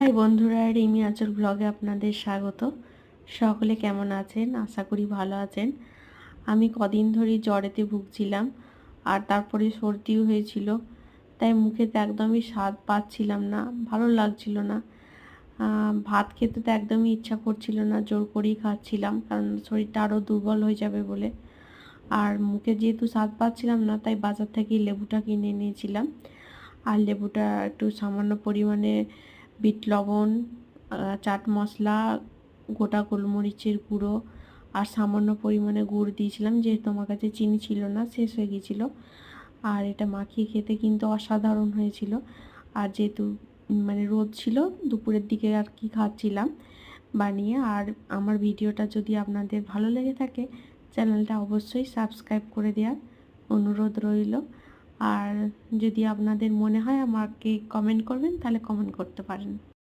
High বন্ধুরা, রিমি আঁচল ব্লগে আপনাদের স্বাগত। সকলে কেমন আছেন? আশা করি ভালো আছেন। আমি কদিন ধরেই জ্বরেতে ভুগছিলাম, আর তারপরে সর্দিও হয়েছিল। তাই মুখেতে একদমই স্বাদ পাচ্ছিলাম না, ভালো লাগছিল না। ভাত খেতে তো একদমই ইচ্ছা করছিল না, জোর করেই খাচ্ছিলাম, কারণ শরীরটা আরও দুর্বল হয়ে যাবে বলে। আর মুখে যেহেতু স্বাদ পাচ্ছিলাম না, তাই বাজার থেকে লেবুটা কিনে নিয়েছিলাম। আর লেবুটা একটু সামান্য পরিমাণে বিট লবণ, চাট মশলা, গোটা গোলমরিচের গুঁড়ো আর সামান্য পরিমাণে গুড় দিয়েছিলাম, যেহেতু আমার কাছে চিনি ছিল না, শেষ হয়ে গিয়েছিল। আর এটা মাখিয়ে খেতে কিন্তু অসাধারণ হয়েছিল। আর যেহেতু রোদ ছিল, দুপুরের দিকে আর কি খাচ্ছিলাম বানিয়ে। আর আমার ভিডিওটা যদি আপনাদের ভালো লেগে থাকে, চ্যানেলটা অবশ্যই সাবস্ক্রাইব করে দেওয়ার অনুরোধ রইল। আর যদি আপনাদের মনে হয় আমাকে কমেন্ট করবেন, তাহলে কমেন্ট করতে পারেন।